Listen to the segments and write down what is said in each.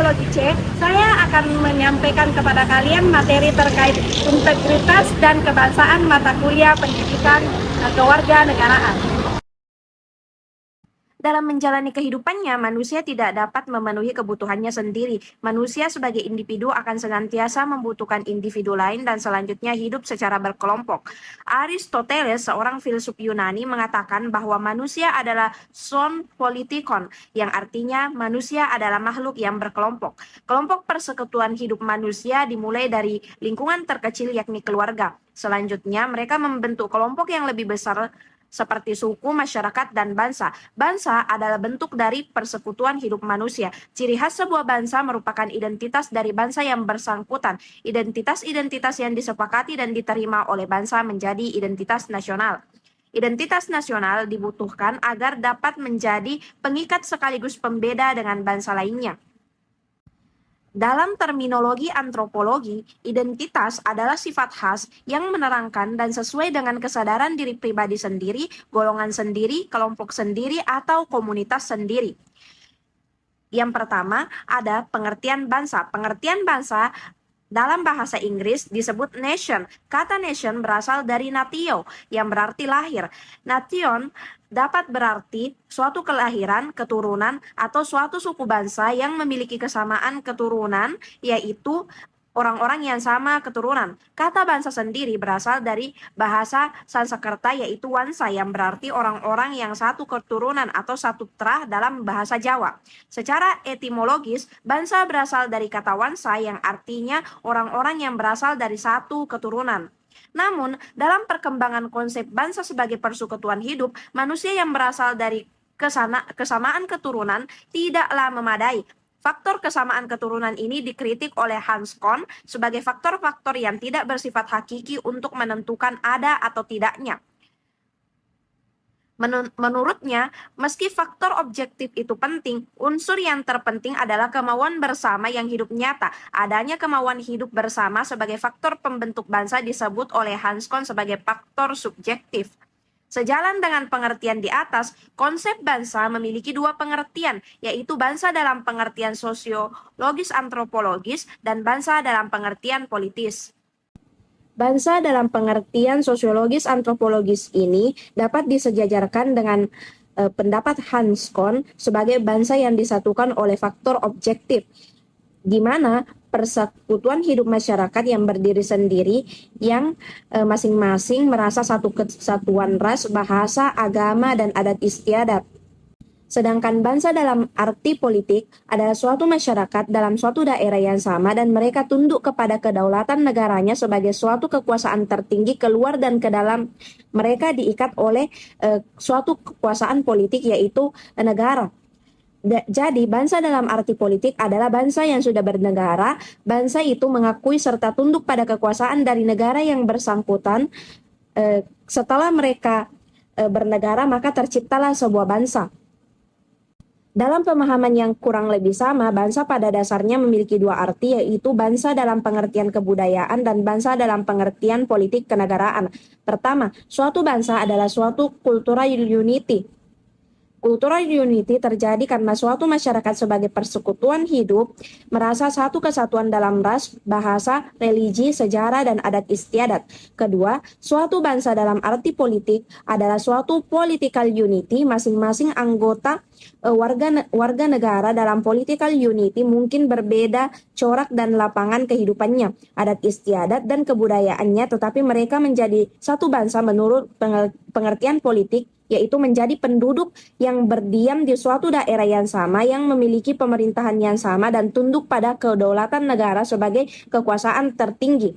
Biologi C, saya akan menyampaikan kepada kalian materi terkait integritas dan kebangsaan mata kuliah pendidikan kewarganegaraan. Dalam menjalani kehidupannya, manusia tidak dapat memenuhi kebutuhannya sendiri. Manusia sebagai individu akan senantiasa membutuhkan individu lain dan selanjutnya hidup secara berkelompok. Aristoteles, seorang filsuf Yunani, mengatakan bahwa manusia adalah son politikon, yang artinya manusia adalah makhluk yang berkelompok. Kelompok persekutuan hidup manusia dimulai dari lingkungan terkecil yakni keluarga. Selanjutnya, mereka membentuk kelompok yang lebih besar seperti suku, masyarakat, dan bangsa. Bangsa adalah bentuk dari persekutuan hidup manusia. Ciri khas sebuah bangsa merupakan identitas dari bangsa yang bersangkutan. Identitas-identitas yang disepakati dan diterima oleh bangsa menjadi identitas nasional. Identitas nasional dibutuhkan agar dapat menjadi pengikat sekaligus pembeda dengan bangsa lainnya. Dalam terminologi antropologi, identitas adalah sifat khas yang menerangkan dan sesuai dengan kesadaran diri pribadi sendiri, golongan sendiri, kelompok sendiri, atau komunitas sendiri. Yang pertama, ada pengertian bangsa. Pengertian bangsa dalam bahasa Inggris disebut nation. Kata nation berasal dari natio, yang berarti lahir. Nation dapat berarti suatu kelahiran, keturunan, atau suatu suku bangsa yang memiliki kesamaan keturunan, yaitu orang-orang yang sama keturunan. Kata bangsa sendiri berasal dari bahasa Sanskerta yaitu Wansa, yang berarti orang-orang yang satu keturunan atau satu terah dalam bahasa Jawa. Secara etimologis, bangsa berasal dari kata Wansa yang artinya orang-orang yang berasal dari satu keturunan. Namun, dalam perkembangan konsep bangsa sebagai persekutuan hidup, manusia yang berasal dari kesamaan keturunan tidaklah memadai. Faktor kesamaan keturunan ini dikritik oleh Hans Kohn sebagai faktor-faktor yang tidak bersifat hakiki untuk menentukan ada atau tidaknya. Menurutnya, meski faktor objektif itu penting, unsur yang terpenting adalah kemauan bersama yang hidup nyata. Adanya kemauan hidup bersama sebagai faktor pembentuk bangsa disebut oleh Hans Kohn sebagai faktor subjektif. Sejalan dengan pengertian di atas, konsep bangsa memiliki dua pengertian, yaitu bangsa dalam pengertian sosiologis antropologis dan bangsa dalam pengertian politis. Bangsa dalam pengertian sosiologis antropologis ini dapat disejajarkan dengan pendapat Hans Kohn sebagai bangsa yang disatukan oleh faktor objektif, di mana persekutuan hidup masyarakat yang berdiri sendiri yang masing-masing merasa satu kesatuan ras, bahasa, agama, dan adat istiadat. Sedangkan bangsa dalam arti politik adalah suatu masyarakat dalam suatu daerah yang sama dan mereka tunduk kepada kedaulatan negaranya sebagai suatu kekuasaan tertinggi keluar dan ke dalam mereka diikat oleh suatu kekuasaan politik yaitu negara. Jadi bangsa dalam arti politik adalah bangsa yang sudah bernegara. Bangsa itu mengakui serta tunduk pada kekuasaan dari negara yang bersangkutan. Setelah mereka bernegara, maka terciptalah sebuah bangsa. Dalam pemahaman yang kurang lebih sama, bangsa pada dasarnya memiliki dua arti, yaitu bangsa dalam pengertian kebudayaan dan bangsa dalam pengertian politik kenegaraan. Pertama, suatu bangsa adalah suatu cultural unity. Cultural unity terjadi karena suatu masyarakat sebagai persekutuan hidup merasa satu kesatuan dalam ras, bahasa, religi, sejarah, dan adat istiadat. Kedua, suatu bangsa dalam arti politik adalah suatu political unity. Masing-masing anggota warga negara dalam political unity mungkin berbeda corak dan lapangan kehidupannya, adat istiadat, dan kebudayaannya, tetapi mereka menjadi satu bangsa menurut pengertian politik, yaitu menjadi penduduk yang berdiam di suatu daerah yang sama, yang memiliki pemerintahan yang sama dan tunduk pada kedaulatan negara sebagai kekuasaan tertinggi.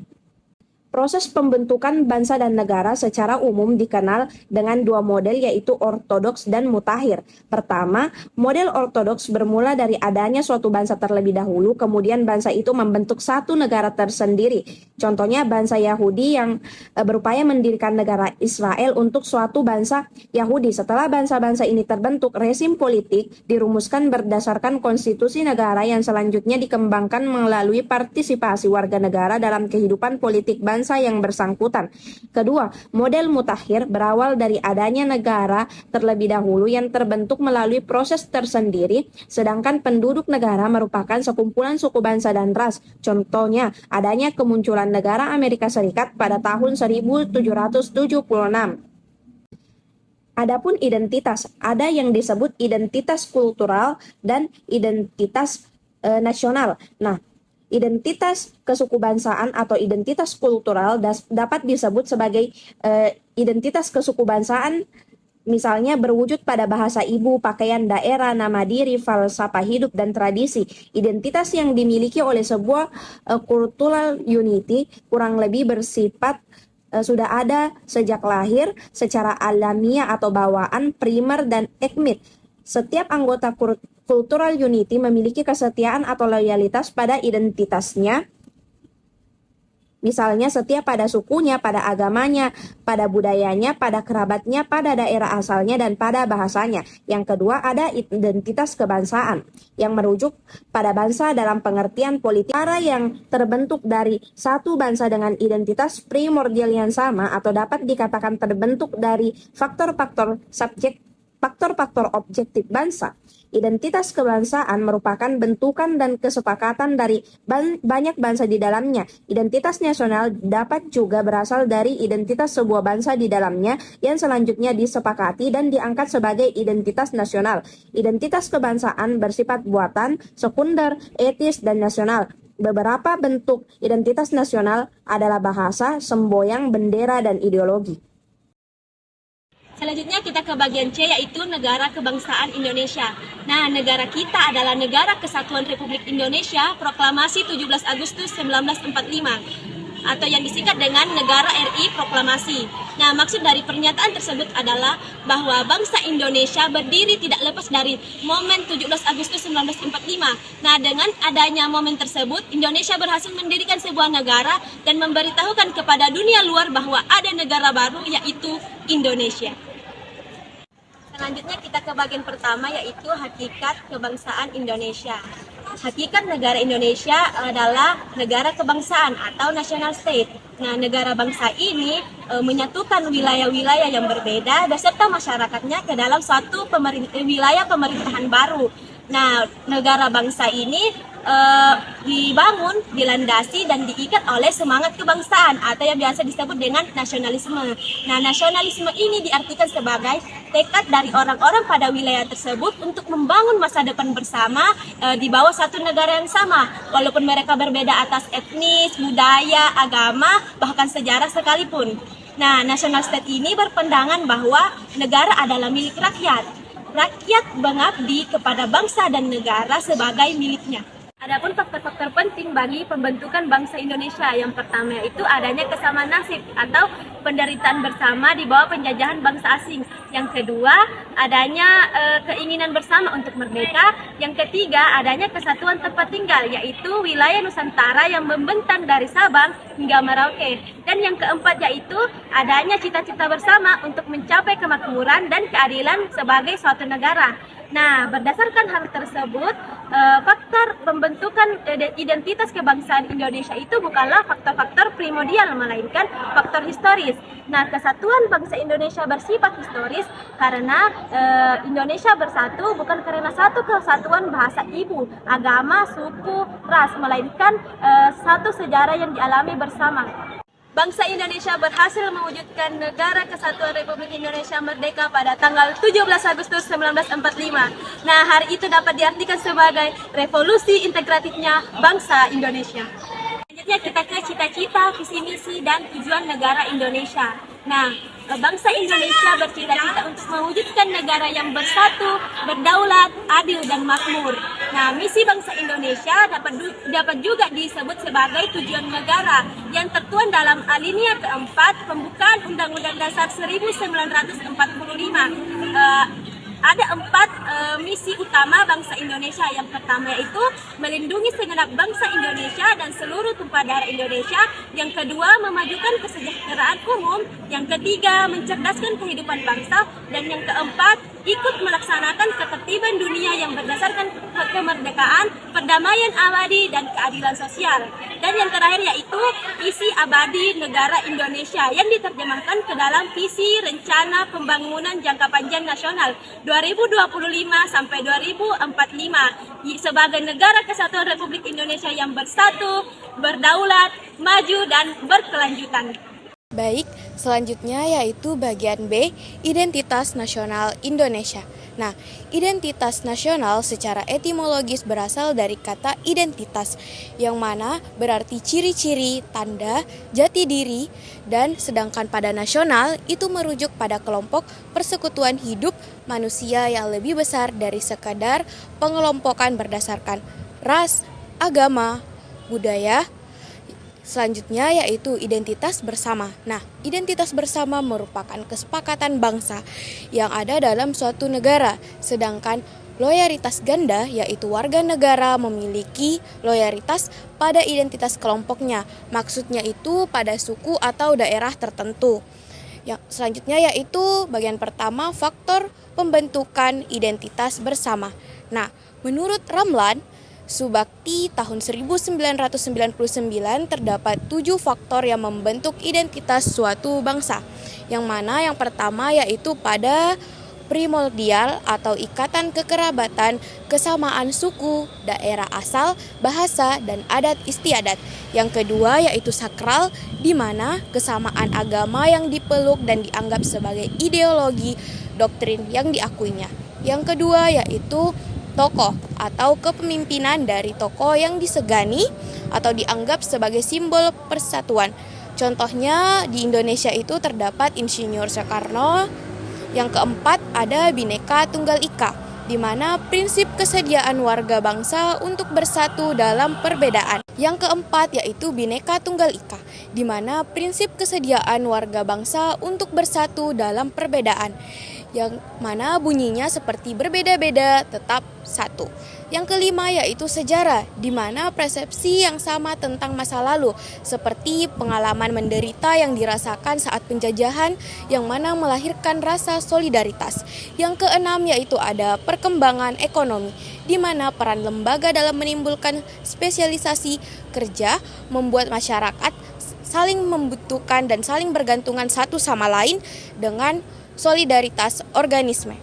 Proses pembentukan bangsa dan negara secara umum dikenal dengan dua model, yaitu ortodoks dan mutakhir. Pertama, model ortodoks bermula dari adanya suatu bangsa terlebih dahulu, kemudian bangsa itu membentuk satu negara tersendiri. Contohnya bangsa Yahudi yang berupaya mendirikan negara Israel untuk suatu bangsa Yahudi. Setelah bangsa-bangsa ini terbentuk, rezim politik dirumuskan berdasarkan konstitusi negara yang selanjutnya dikembangkan melalui partisipasi warga negara dalam kehidupan politik bangsa bangsa yang bersangkutan. Kedua, model mutakhir berawal dari adanya negara terlebih dahulu yang terbentuk melalui proses tersendiri, sedangkan penduduk negara merupakan sekumpulan suku bangsa dan ras. Contohnya, adanya kemunculan negara Amerika Serikat pada tahun 1776. Adapun identitas, ada yang disebut identitas kultural dan identitas nasional. Nah, identitas kesukubangsaan atau identitas kultural dapat disebut sebagai identitas kesukubangsaan, misalnya berwujud pada bahasa ibu, pakaian daerah, nama diri, falsafah hidup, dan tradisi. Identitas yang dimiliki oleh sebuah cultural unity kurang lebih bersifat sudah ada sejak lahir secara alamiah atau bawaan, primer, dan ekmit. Setiap anggota cultural unity memiliki kesetiaan atau loyalitas pada identitasnya. Misalnya setia pada sukunya, pada agamanya, pada budayanya, pada kerabatnya, pada daerah asalnya, dan pada bahasanya. Yang kedua, ada identitas kebangsaan yang merujuk pada bangsa dalam pengertian politik. Negara yang terbentuk dari satu bangsa dengan identitas primordial yang sama atau dapat dikatakan terbentuk dari faktor-faktor objektif bangsa. Identitas kebangsaan merupakan bentukan dan kesepakatan dari banyak bangsa di dalamnya. Identitas nasional dapat juga berasal dari identitas sebuah bangsa di dalamnya yang selanjutnya disepakati dan diangkat sebagai identitas nasional. Identitas kebangsaan bersifat buatan, sekunder, etis, dan nasional. Beberapa bentuk identitas nasional adalah bahasa, semboyan, bendera, dan ideologi. Selanjutnya kita ke bagian C, yaitu negara kebangsaan Indonesia. Nah, negara kita adalah Negara Kesatuan Republik Indonesia, Proklamasi 17 Agustus 1945, atau yang disingkat dengan Negara RI Proklamasi. Nah, maksud dari pernyataan tersebut adalah bahwa bangsa Indonesia berdiri tidak lepas dari momen 17 Agustus 1945. Nah, dengan adanya momen tersebut, Indonesia berhasil mendirikan sebuah negara dan memberitahukan kepada dunia luar bahwa ada negara baru, yaitu Indonesia. Selanjutnya kita ke bagian pertama, yaitu hakikat kebangsaan Indonesia. Hakikat negara Indonesia adalah negara kebangsaan atau national state. Nah, negara bangsa ini menyatukan wilayah-wilayah yang berbeda beserta masyarakatnya ke dalam suatu wilayah pemerintahan baru. Nah, negara bangsa ini dibangun, dilandasi, dan diikat oleh semangat kebangsaan atau yang biasa disebut dengan nasionalisme. Nah, nasionalisme ini diartikan sebagai tekad dari orang-orang pada wilayah tersebut untuk membangun masa depan bersama di bawah satu negara yang sama, walaupun mereka berbeda atas etnis, budaya, agama, bahkan sejarah sekalipun. Nah, national state ini berpandangan bahwa negara adalah milik rakyat. Rakyat mengabdi kepada bangsa dan negara sebagai miliknya. Adapun faktor-faktor penting bagi pembentukan bangsa Indonesia, yang pertama yaitu adanya kesamaan nasib atau penderitaan bersama di bawah penjajahan bangsa asing. Yang kedua, adanya keinginan bersama untuk merdeka. Yang ketiga, adanya kesatuan tempat tinggal, yaitu wilayah Nusantara yang membentang dari Sabang hingga Merauke. Dan yang keempat yaitu adanya cita-cita bersama untuk mencapai kemakmuran dan keadilan sebagai suatu negara. Nah, berdasarkan hal tersebut, faktor pembentukan identitas kebangsaan Indonesia itu bukanlah faktor-faktor primordial, melainkan faktor historis. Nah, kesatuan bangsa Indonesia bersifat historis karena Indonesia bersatu bukan karena satu kesatuan bahasa ibu, agama, suku, ras, melainkan satu sejarah yang dialami bersama. Bangsa Indonesia berhasil mewujudkan Negara Kesatuan Republik Indonesia merdeka pada tanggal 17 Agustus 1945. Nah, hari itu dapat diartikan sebagai revolusi integratifnya bangsa Indonesia. Selanjutnya kita ke cita-cita, visi misi, dan tujuan negara Indonesia. Nah, bangsa Indonesia bercita-cita untuk mewujudkan negara yang bersatu, berdaulat, adil, dan makmur. Nah, misi bangsa Indonesia dapat juga disebut sebagai tujuan negara yang tertuang dalam alinea keempat pembukaan Undang-Undang Dasar 1945. ada 4 misi utama bangsa Indonesia. Yang pertama yaitu melindungi segenap bangsa Indonesia dan seluruh tumpah darah Indonesia. Yang kedua, memajukan kesejahteraan umum. Yang ketiga, mencerdaskan kehidupan bangsa. Dan yang keempat, ikut melaksanakan ketertiban dunia yang berdasarkan kemerdekaan, perdamaian abadi, dan keadilan sosial. Dan yang terakhir yaitu visi abadi negara Indonesia yang diterjemahkan ke dalam visi rencana pembangunan jangka panjang nasional 2025 sampai 2045 sebagai negara kesatuan Republik Indonesia yang bersatu, berdaulat, maju, dan berkelanjutan. Baik, selanjutnya yaitu bagian B, identitas nasional Indonesia. Nah, identitas nasional secara etimologis berasal dari kata identitas, yang mana berarti ciri-ciri, tanda, jati diri, dan sedangkan pada nasional itu merujuk pada kelompok persekutuan hidup manusia yang lebih besar dari sekadar pengelompokan berdasarkan ras, agama, budaya. Selanjutnya yaitu identitas bersama. Nah, identitas bersama merupakan kesepakatan bangsa yang ada dalam suatu negara. Sedangkan loyalitas ganda yaitu warga negara memiliki loyalitas pada identitas kelompoknya. Maksudnya itu pada suku atau daerah tertentu. Yang selanjutnya yaitu bagian pertama, faktor pembentukan identitas bersama. Nah, menurut Ramlan Subakti tahun 1999 terdapat 7 faktor yang membentuk identitas suatu bangsa. Yang mana yang pertama yaitu pada primordial atau ikatan kekerabatan, kesamaan suku, daerah asal, bahasa, dan adat istiadat. Yang kedua yaitu sakral, di mana kesamaan agama yang dipeluk dan dianggap sebagai ideologi doktrin yang diakuinya. Yang kedua yaitu tokoh atau kepemimpinan dari tokoh yang disegani atau dianggap sebagai simbol persatuan. Contohnya di Indonesia itu terdapat Insinyur Soekarno. Yang keempat ada Bhinneka Tunggal Ika, di mana prinsip kesediaan warga bangsa untuk bersatu dalam perbedaan. Yang keempat yaitu Bhinneka Tunggal Ika, di mana prinsip kesediaan warga bangsa untuk bersatu dalam perbedaan. Yang mana bunyinya seperti berbeda-beda tetap satu. Yang kelima yaitu sejarah, di mana persepsi yang sama tentang masa lalu, seperti pengalaman menderita yang dirasakan saat penjajahan, yang mana melahirkan rasa solidaritas. Yang keenam yaitu ada perkembangan ekonomi, di mana peran lembaga dalam menimbulkan spesialisasi kerja, membuat masyarakat saling membutuhkan dan saling bergantungan satu sama lain dengan solidaritas organisme.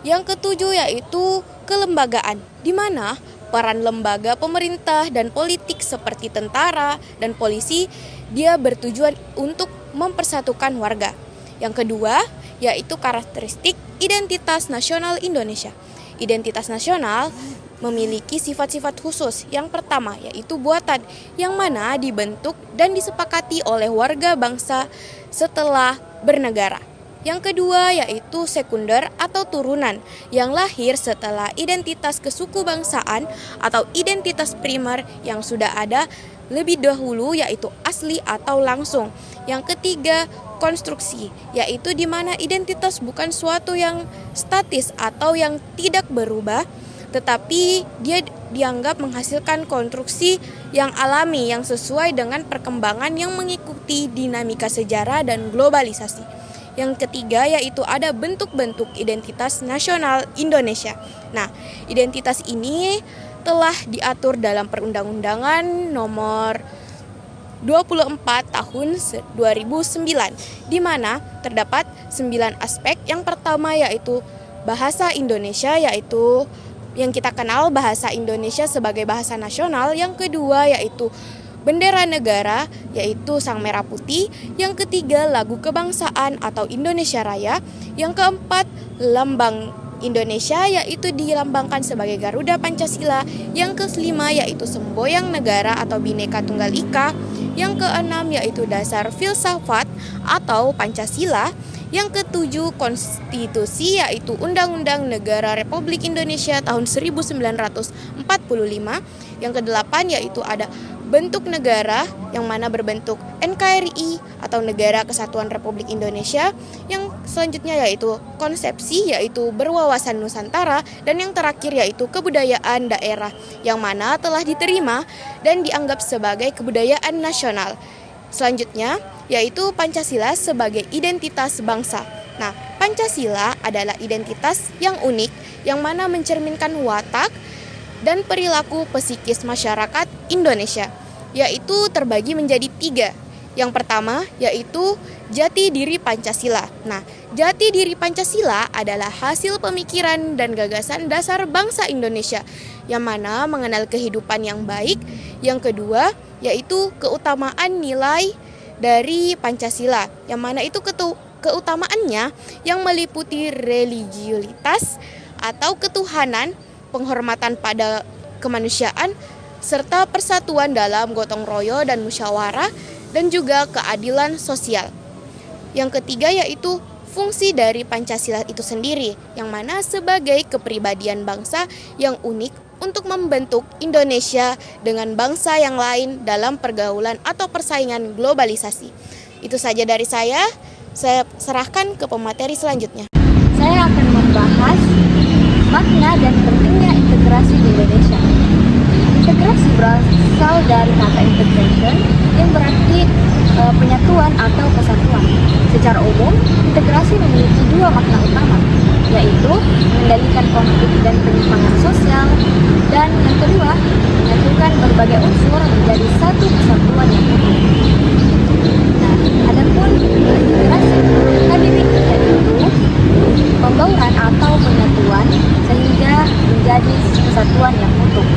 Yang ketujuh yaitu kelembagaan, di mana peran lembaga pemerintah dan politik seperti tentara dan polisi dia bertujuan untuk mempersatukan warga. Yang kedua yaitu karakteristik identitas nasional Indonesia. Identitas nasional memiliki sifat-sifat khusus. Yang pertama yaitu buatan, yang mana dibentuk dan disepakati oleh warga bangsa setelah bernegara. Yang kedua yaitu sekunder atau turunan, yang lahir setelah identitas kesukubangsaan atau identitas primer yang sudah ada lebih dahulu, yaitu asli atau langsung. Yang ketiga konstruksi, yaitu di mana identitas bukan suatu yang statis atau yang tidak berubah, tetapi dia dianggap menghasilkan konstruksi yang alami yang sesuai dengan perkembangan yang mengikuti dinamika sejarah dan globalisasi. Yang ketiga yaitu ada bentuk-bentuk identitas nasional Indonesia. Nah, identitas ini telah diatur dalam Perundang-undangan nomor 24 tahun 2009, di mana terdapat 9 aspek. Yang pertama yaitu bahasa Indonesia, yaitu yang kita kenal bahasa Indonesia sebagai bahasa nasional. Yang kedua yaitu bendera negara, yaitu Sang Merah Putih. Yang ketiga lagu kebangsaan atau Indonesia Raya. Yang keempat lambang Indonesia, yaitu dilambangkan sebagai Garuda Pancasila. Yang kelima yaitu semboyan negara atau Bhinneka Tunggal Ika. Yang keenam yaitu dasar filsafat atau Pancasila. Yang ketujuh, konstitusi, yaitu Undang-Undang Negara Republik Indonesia tahun 1945. Yang kedelapan yaitu ada bentuk negara, yang mana berbentuk NKRI atau Negara Kesatuan Republik Indonesia. Yang selanjutnya yaitu konsepsi, yaitu berwawasan Nusantara. Dan yang terakhir yaitu kebudayaan daerah, yang mana telah diterima dan dianggap sebagai kebudayaan nasional. Selanjutnya yaitu Pancasila sebagai identitas bangsa. Nah, Pancasila adalah identitas yang unik yang mana mencerminkan watak dan perilaku psikis masyarakat Indonesia, yaitu terbagi menjadi 3. Yang pertama yaitu jati diri Pancasila. Nah, jati diri Pancasila adalah hasil pemikiran dan gagasan dasar bangsa Indonesia yang mana mengenal kehidupan yang baik. Yang kedua yaitu keutamaan nilai dari Pancasila, yang mana itu keutamaannya yang meliputi religiulitas atau ketuhanan, penghormatan pada kemanusiaan, serta persatuan dalam gotong royong dan musyawarah, dan juga keadilan sosial. Yang ketiga yaitu fungsi dari Pancasila itu sendiri, yang mana sebagai kepribadian bangsa yang unik untuk membentuk Indonesia dengan bangsa yang lain dalam pergaulan atau persaingan globalisasi. Itu saja dari saya serahkan ke pemateri selanjutnya. Saya akan membahas makna dan pentingnya integrasi di Indonesia. Integrasi berasal dari kata integration yang berarti penyatuan atau kesatuan. Secara umum, integrasi memiliki 2 makna utama, yaitu mengendalikan konflik dan penyimpangan sosial, dan yang kedua, menyatukan berbagai unsur menjadi satu kesatuan yang utuh. Nah, adapun integrasi menurut KBBI yaitu pembauran atau penyatuan sehingga menjadi kesatuan yang utuh.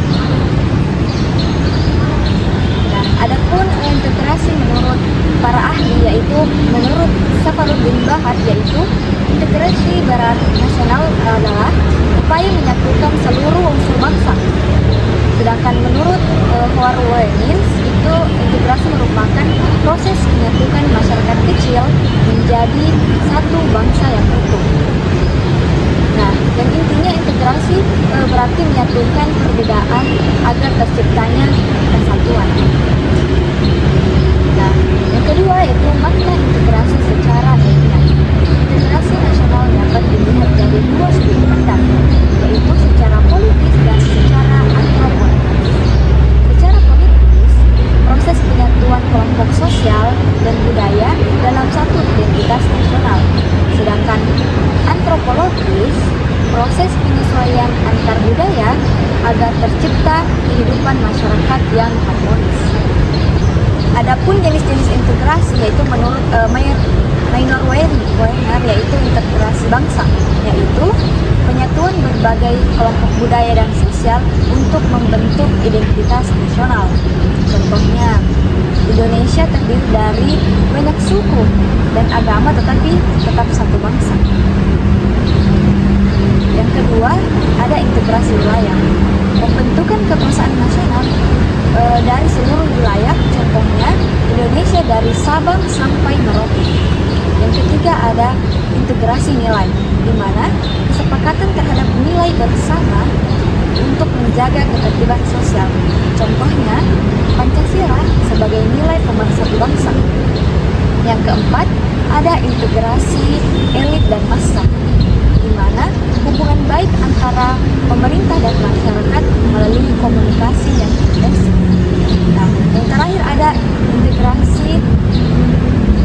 Nah, adapun integrasi menurut para ahli yaitu menurut Safaruddin Bahar yaitu integrasi nasional adalah upaya menyatukan seluruh unsur bangsa. Sedangkan menurut Horowitz itu integrasi merupakan proses menyatukan masyarakat kecil menjadi satu bangsa yang utuh. Nah, yang intinya integrasi berarti menyatukan perbedaan agar terciptanya kesatuan. Nah, yang kedua yaitu makna integrasi secara ilmiah. Integrasi nasional dapat dilihat dari 2 sudut pandang, yaitu secara politis dan secara antropologis. Secara politis, proses penyatuan kelompok sosial dan budaya dalam satu identitas nasional. Sedangkan antropologis, proses penyesuaian antar budaya agar tercipta kehidupan masyarakat yang harmonis. Adapun jenis-jenis integrasi yaitu menurut Minor Weiner yaitu integrasi bangsa, yaitu penyatuan berbagai kelompok budaya dan sosial untuk membentuk identitas nasional. Contohnya, Indonesia terdiri dari banyak suku dan agama tetapi tetap satu bangsa. Yang kedua, ada integrasi wilayah. Pembentukan kekuasaan nasional dari seluruh wilayah, contohnya Indonesia dari Sabang sampai Merauke. Yang ketiga ada integrasi nilai, di mana kesepakatan terhadap nilai bersama untuk menjaga ketertiban sosial. Contohnya Pancasila sebagai nilai pemersatu bangsa. Yang keempat ada integrasi elit dan massa, di mana hubungan baik antara pemerintah dan masyarakat melalui komunikasi yang intensif. Nah, yang terakhir ada integrasi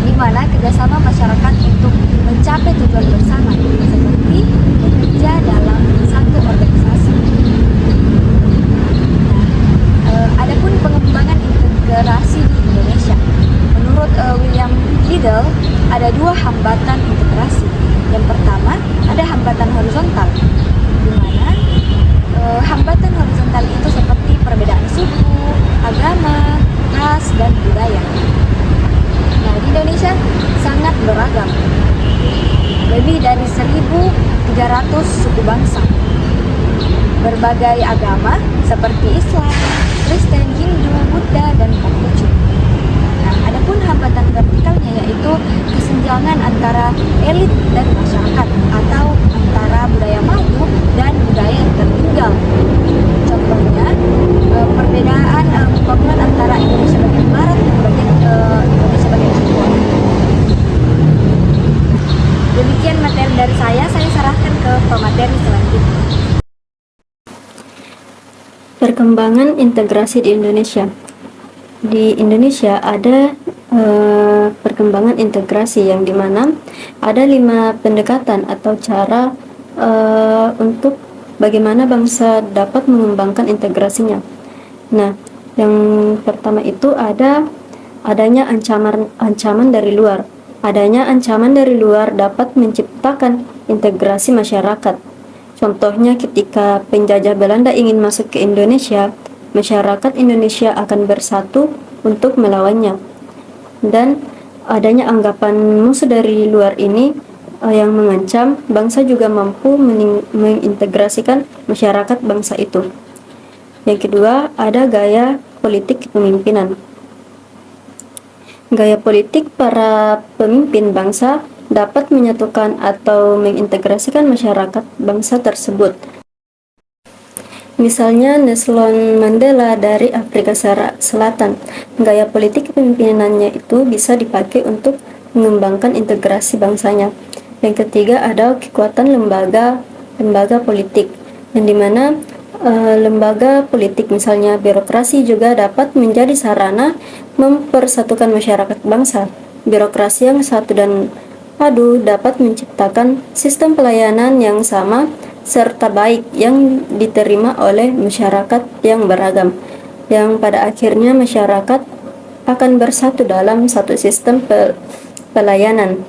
di mana kerjasama masyarakat untuk mencapai tujuan bersama, seperti bekerja dalam satu organisasi. Nah, adapun pengembangan integrasi di Indonesia, menurut William Liddell ada 2 hambatan integrasi. Yang pertama ada hambatan horizontal, di mana hambatan horizontal itu seperti perbedaan suku, agama, ras, dan budaya. Nah, di Indonesia sangat beragam, lebih dari 1.300 suku bangsa, berbagai agama seperti Islam, Kristen, Hindu, Buddha, dan Konghucu. Nah, ada Adapun hambatan vertikalnya yaitu kesenjangan antara elit dan masyarakat atau antara budaya maju dan budaya yang tertinggal. Contohnya perbedaan pembangunan antara Indonesia bagian barat dan Indonesia bagian timur. Demikian materi dari saya serahkan ke pemateri selanjutnya. Perkembangan integrasi di Indonesia. Di Indonesia ada perkembangan integrasi yang dimana ada 5 pendekatan atau cara untuk bagaimana bangsa dapat mengembangkan integrasinya. Nah, yang pertama itu adanya ancaman dari luar. Adanya ancaman dari luar dapat menciptakan integrasi masyarakat. Contohnya ketika penjajah Belanda ingin masuk ke Indonesia, masyarakat Indonesia akan bersatu untuk melawannya. Dan adanya anggapan musuh dari luar ini yang mengancam, bangsa juga mampu mengintegrasikan masyarakat bangsa itu. Yang kedua, ada gaya politik kepemimpinan. Gaya politik para pemimpin bangsa dapat menyatukan atau mengintegrasikan masyarakat bangsa tersebut. Misalnya Nelson Mandela dari Afrika Selatan. Gaya politik kepemimpinannya itu bisa dipakai untuk mengembangkan integrasi bangsanya. Yang ketiga ada kekuatan lembaga politik, yang dimana lembaga politik misalnya birokrasi juga dapat menjadi sarana mempersatukan masyarakat bangsa. Birokrasi yang satu dan padu dapat menciptakan sistem pelayanan yang sama serta baik yang diterima oleh masyarakat yang beragam, yang pada akhirnya masyarakat akan bersatu dalam satu sistem pelayanan.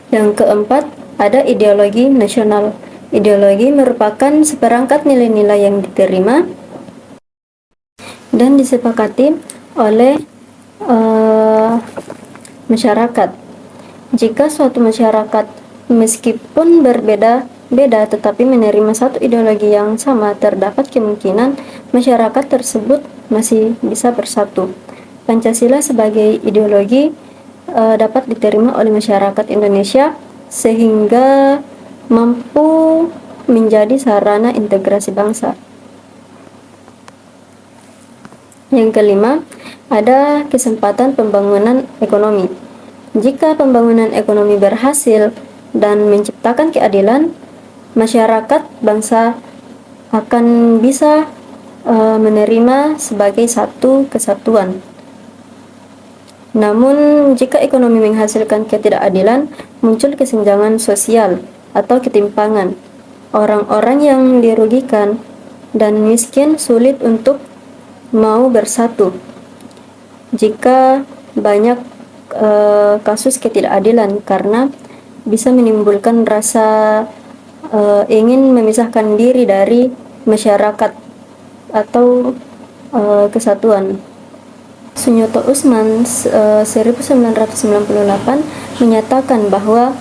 Yang keempat, ada ideologi nasional. Ideologi merupakan seperangkat nilai-nilai yang diterima dan disepakati oleh masyarakat. Jika suatu masyarakat meskipun berbeda-beda tetapi menerima satu ideologi yang sama, terdapat kemungkinan masyarakat tersebut masih bisa bersatu. Pancasila sebagai ideologi dapat diterima oleh masyarakat Indonesia sehingga mampu menjadi sarana integrasi bangsa. Yang kelima, ada kesempatan pembangunan ekonomi. Jika pembangunan ekonomi berhasil dan menciptakan keadilan, masyarakat bangsa akan bisa menerima sebagai satu kesatuan. Namun, jika ekonomi menghasilkan ketidakadilan, muncul kesenjangan sosial atau ketimpangan. Orang-orang yang dirugikan dan miskin sulit untuk mau bersatu. Jika banyak kasus ketidakadilan, karena bisa menimbulkan rasa ingin memisahkan diri dari masyarakat atau kesatuan. Sunyoto Usman 1998 menyatakan bahwa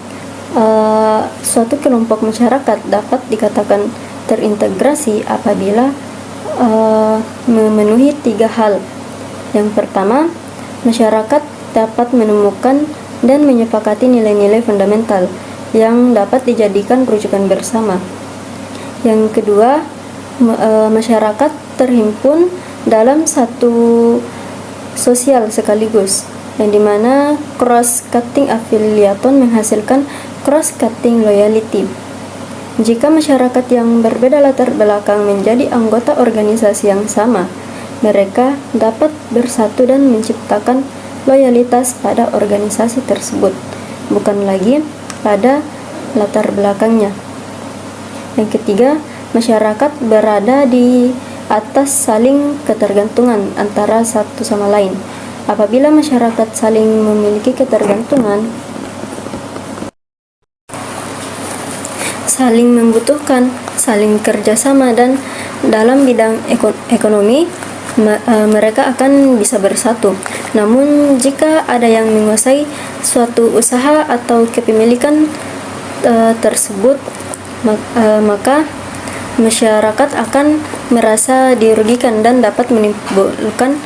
suatu kelompok masyarakat dapat dikatakan terintegrasi apabila memenuhi 3 hal. Yang pertama, masyarakat dapat menemukan dan menyepakati nilai-nilai fundamental yang dapat dijadikan rujukan bersama. Yang kedua, masyarakat terhimpun dalam satu sosial sekaligus, yang dimana cross-cutting affiliation menghasilkan cross-cutting loyalty. Jika masyarakat yang berbeda latar belakang menjadi anggota organisasi yang sama, mereka dapat bersatu dan menciptakan loyalitas pada organisasi tersebut, bukan lagi pada latar belakangnya. Yang ketiga, masyarakat berada di atas saling ketergantungan antara satu sama lain. Apabila masyarakat saling memiliki ketergantungan, saling membutuhkan, saling kerjasama, dan dalam bidang ekonomi mereka akan bisa bersatu. Namun jika ada yang menguasai suatu usaha atau kepemilikan tersebut, maka masyarakat akan merasa dirugikan dan dapat menimbulkan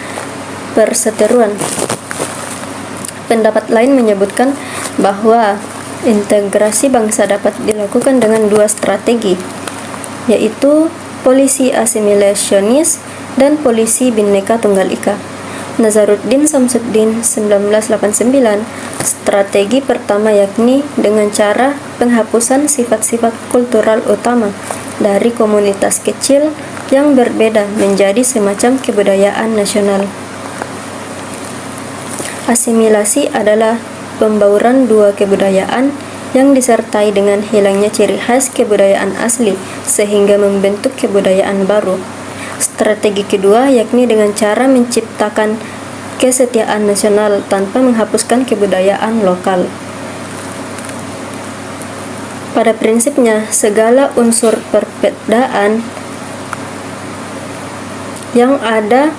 perseteruan. Pendapat lain menyebutkan bahwa integrasi bangsa dapat dilakukan dengan dua strategi, yaitu polisi asimilasionis dan polisi Bhinneka Tunggal Ika. Nazaruddin Samsudin 1989, strategi pertama yakni dengan cara penghapusan sifat-sifat kultural utama dari komunitas kecil yang berbeda menjadi semacam kebudayaan nasional. Asimilasi adalah pembauran dua kebudayaan yang disertai dengan hilangnya ciri khas kebudayaan asli sehingga membentuk kebudayaan baru. Strategi kedua yakni dengan cara menciptakan kesetiaan nasional tanpa menghapuskan kebudayaan lokal. Pada prinsipnya, segala unsur perbedaan yang ada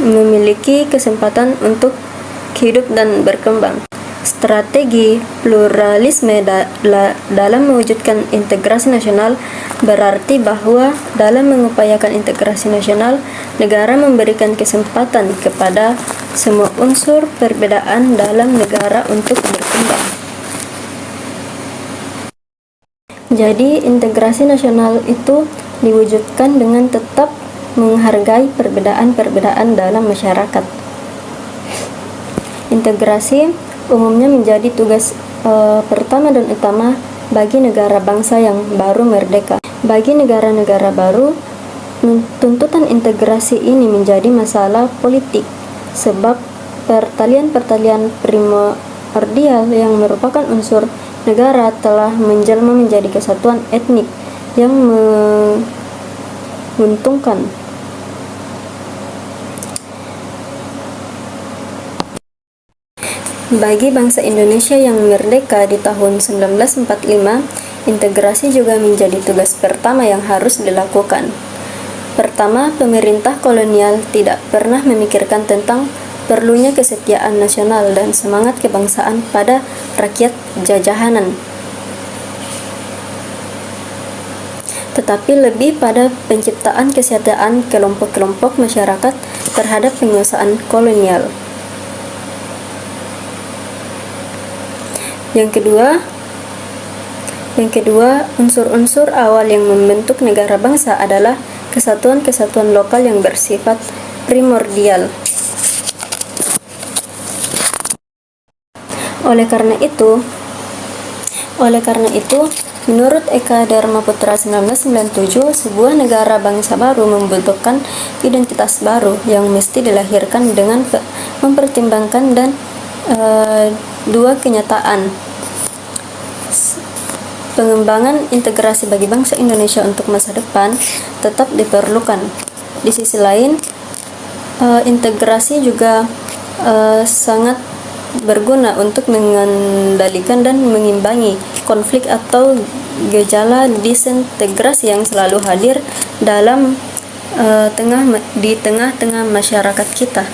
memiliki kesempatan untuk hidup dan berkembang. Strategi pluralisme dalam mewujudkan integrasi nasional berarti bahwa dalam mengupayakan integrasi nasional, negara memberikan kesempatan kepada semua unsur perbedaan dalam negara untuk berkembang. Jadi, integrasi nasional itu diwujudkan dengan tetap menghargai perbedaan-perbedaan dalam masyarakat. Integrasi umumnya menjadi tugas pertama dan utama bagi negara bangsa yang baru merdeka. Bagi negara-negara baru, tuntutan integrasi ini menjadi masalah politik sebab pertalian-pertalian primordial yang merupakan unsur negara telah menjelma menjadi kesatuan etnik yang menguntungkan. Bagi bangsa Indonesia yang merdeka di tahun 1945, integrasi juga menjadi tugas pertama yang harus dilakukan. Pertama, pemerintah kolonial tidak pernah memikirkan tentang perlunya kesetiaan nasional dan semangat kebangsaan pada rakyat jajahanan, tetapi lebih pada penciptaan kesetiaan kelompok-kelompok masyarakat terhadap penguasaan kolonial. Yang kedua, unsur-unsur awal yang membentuk negara bangsa adalah kesatuan-kesatuan lokal yang bersifat primordial. Oleh karena itu, menurut Eka Dharmaputra 1997, sebuah negara bangsa baru membutuhkan identitas baru yang mesti dilahirkan dengan mempertimbangkan dan dua kenyataan. Pengembangan integrasi bagi bangsa Indonesia untuk masa depan tetap diperlukan. Di sisi lain, integrasi juga sangat berguna untuk mengendalikan dan mengimbangi konflik atau gejala disintegrasi yang selalu hadir dalam tengah-tengah masyarakat kita.